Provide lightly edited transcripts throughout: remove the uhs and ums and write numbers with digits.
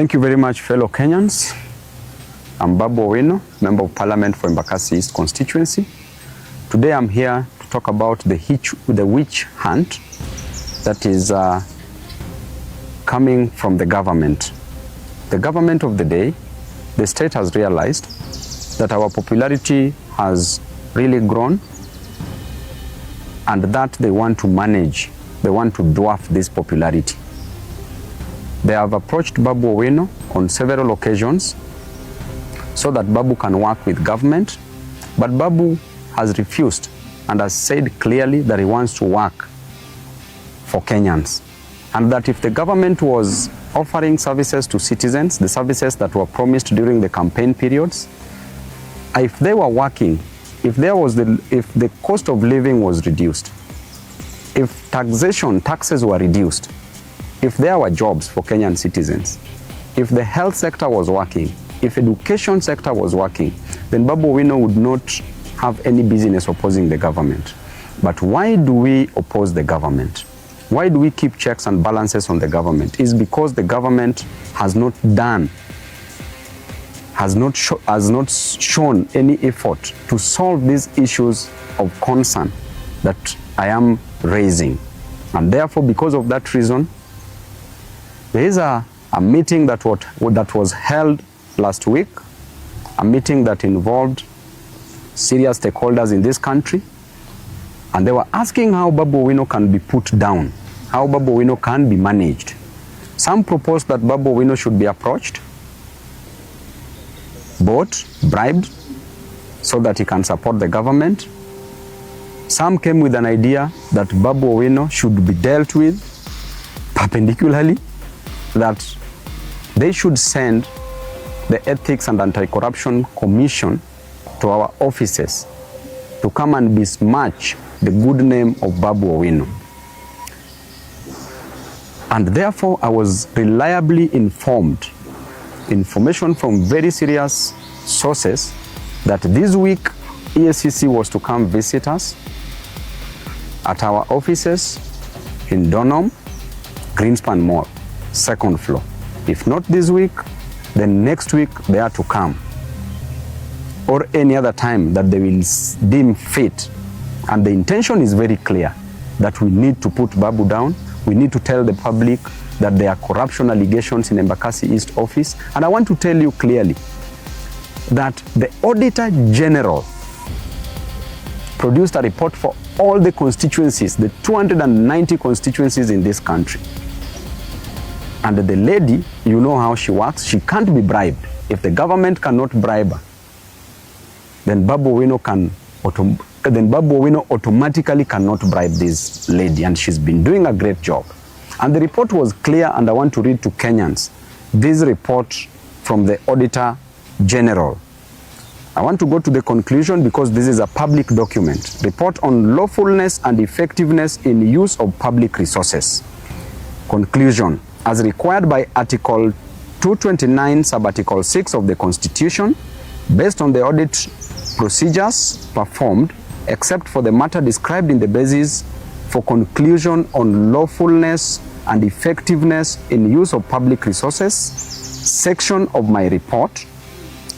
Thank you very much, fellow Kenyans. I'm Babu Awino, Member of Parliament for Embakasi East constituency. Today I'm here to talk about the witch hunt that is coming from the government. The government of the day, the state has realized that our popularity has really grown and that they want to manage, they want to dwarf this popularity. They have approached Babu Awino on several occasions so that Babu can work with government, but Babu has refused and has said clearly that he wants to work for Kenyans, and that if the government was offering services to citizens, the services that were promised during the campaign periods, if they were working, if the cost of living was reduced, if taxes were reduced, if there were jobs for Kenyan citizens, if the health sector was working, if education sector was working, then Babu Awino would not have any business opposing the government. But why do we oppose the government? Why do we keep checks and balances on the government? It's because the government has not shown any effort to solve these issues of concern that I am raising. And therefore, because of that reason, there is a meeting that was held last week, a meeting that involved serious stakeholders in this country, and they were asking how Babu Awino can be put down, how Babu Awino can be managed. Some proposed that Babu Awino should be approached, bought, bribed, so that he can support the government. Some came with an idea that Babu Awino should be dealt with perpendicularly, that they should send the Ethics and Anti-Corruption Commission to our offices to come and besmirch the good name of Babu Awino. And therefore, I was reliably informed, information from very serious sources, that this week EACC was to come visit us at our offices in Donholm, Greenspan Mall, second floor. If not this week, then next week they are to come, or any other time that they will deem fit. And the intention is very clear, that we need to put Babu down. We need to tell the public that there are corruption allegations in Embakasi East office. And I want to tell you clearly that the Auditor General produced a report for all the constituencies, the 290 constituencies in this country. And the lady, you know how she works, she can't be bribed. If the government cannot bribe her, then Babu Awino automatically cannot bribe this lady, and she's been doing a great job. And the report was clear, and I want to read to Kenyans this report from the Auditor General. I want to go to the conclusion because this is a public document. Report on lawfulness and effectiveness in use of public resources. Conclusion. As required by Article 229, Sub-Article 6 of the Constitution, based on the audit procedures performed, except for the matter described in the basis for conclusion on lawfulness and effectiveness in use of public resources section of my report,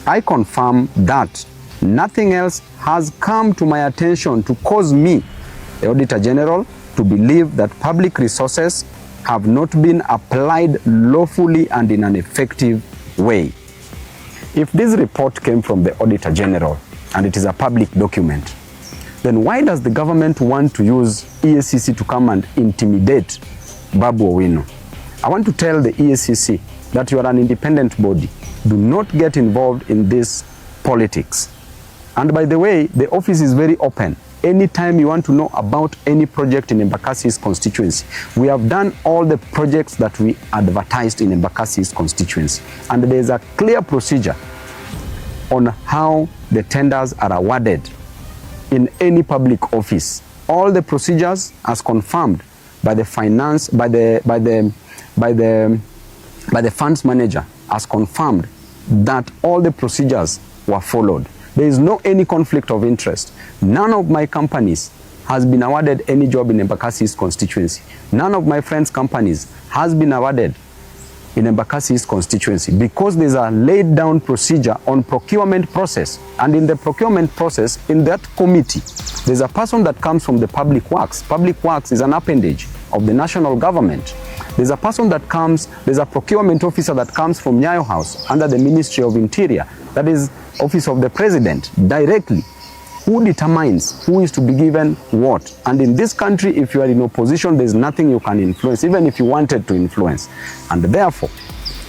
I confirm that nothing else has come to my attention to cause me, the Auditor General, to believe that public resources have not been applied lawfully and in an effective way. If this report came from the Auditor General and it is a public document, then why does the government want to use EACC to come and intimidate Babu Awino? I want to tell the EACC that you are an independent body. Do not get involved in this politics. And by the way, the office is very open. Anytime you want to know about any project in Embakasi's constituency, we have done all the projects that we advertised in Embakasi's constituency. And there is a clear procedure on how the tenders are awarded in any public office. All the procedures as confirmed by the funds manager, as confirmed that all the procedures were followed. There is no any conflict of interest. None of my companies has been awarded any job in Embakasi's constituency. None of my friends' companies has been awarded in Embakasi East constituency because there's a laid down procedure on procurement process. And in the procurement process, in that committee, there's a person that comes from the public works. Public works is an appendage of the national government. There's a person that comes, there's a procurement officer that comes from Nyayo House under the Ministry of Interior. That is Office of the President directly. Who determines who is to be given what? And in this country, if you are in opposition, there's nothing you can influence, even if you wanted to influence. And therefore,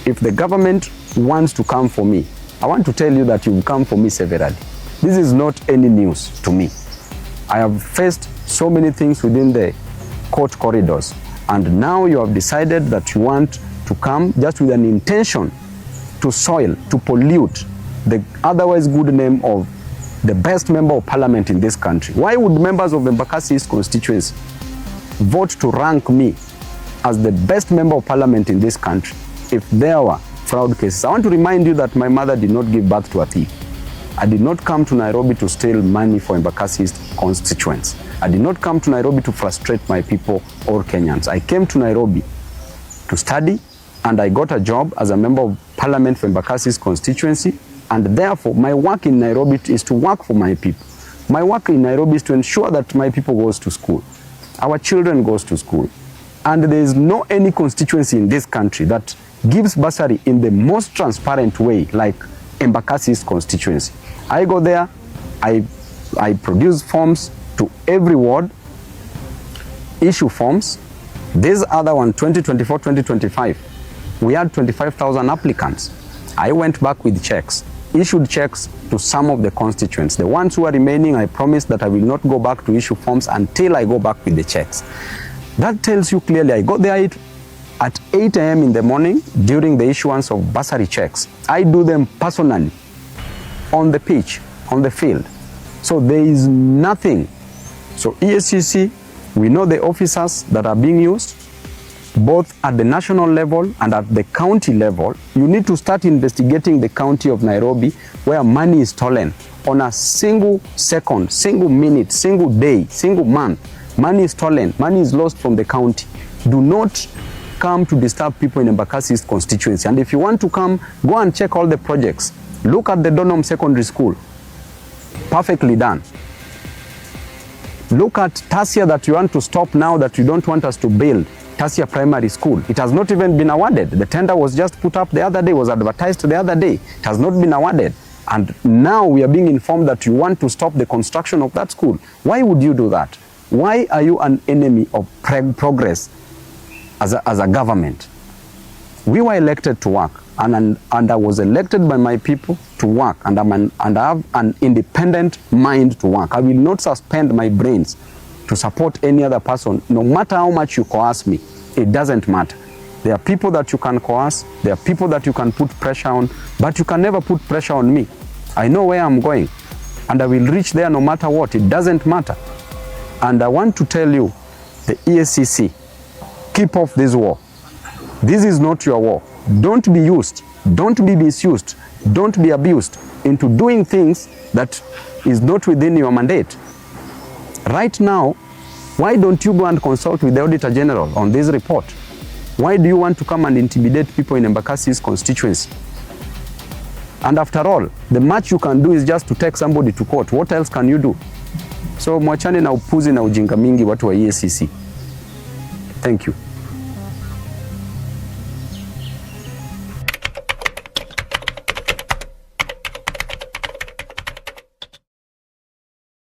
if the government wants to come for me, I want to tell you that you come for me severally. This is not any news to me. I have faced so many things within the court corridors, and now you have decided that you want to come just with an intention to soil, to pollute the otherwise good name of the best member of parliament in this country. Why would members of Embakasi East constituency vote to rank me as the best member of parliament in this country if there were fraud cases? I want to remind you that my mother did not give birth to a thief. I did not come to Nairobi to steal money for Embakasi East constituency. I did not come to Nairobi to frustrate my people or Kenyans. I came to Nairobi to study, and I got a job as a member of parliament for Embakasi East constituency. And therefore, my work in Nairobi is to work for my people. My work in Nairobi is to ensure that my people goes to school. Our children goes to school. And there is no any constituency in this country that gives bursary in the most transparent way like Embakasi East constituency. I go there, I produce forms to every ward, issue forms. This other one, 2024-2025, we had 25,000 applicants. I went back with checks, issued checks to some of the constituents. The ones who are remaining, I promised that I will not go back to issue forms until I go back with the checks. That tells you clearly I got there at 8 a.m. in the morning during the issuance of bursary checks. I do them personally on the pitch, on the field. So there is nothing. So EACC, we know the officers that are being used, both at the national level and at the county level. You need to start investigating the county of Nairobi where money is stolen on a single second, single minute, single day, single month. Money is stolen, money is lost from the county. Do not come to disturb people in Embakasi East constituency. And if you want to come, go and check all the projects. Look at the Donholm Secondary School. Perfectly done. Look at Tasia that you want to stop now that you don't want us to build. Tasia Primary School. It has not even been awarded. The tender was just put up the other day, was advertised the other day. It has not been awarded. And now we are being informed that you want to stop the construction of that school. Why would you do that? Why are you an enemy of progress as a government? We were elected to work, and I was elected by my people to work, and I have an independent mind to work. I will not suspend my brains to support any other person, no matter how much you coerce me. It doesn't matter. There are people that you can coerce, there are people that you can put pressure on, but you can never put pressure on me. I know where I'm going, and I will reach there no matter what. It doesn't matter. And I want to tell you, the EACC, keep off this war. This is not your war. Don't be used, don't be misused, don't be abused into doing things that is not within your mandate. Right now, why don't you go and consult with the Auditor General on this report? Why do you want to come and intimidate people in Embakasi's constituency? And after all, the much you can do is just to take somebody to court. What else can you do? So mwachane na upuzi na ujinga mingi watu wa EACC. Thank you.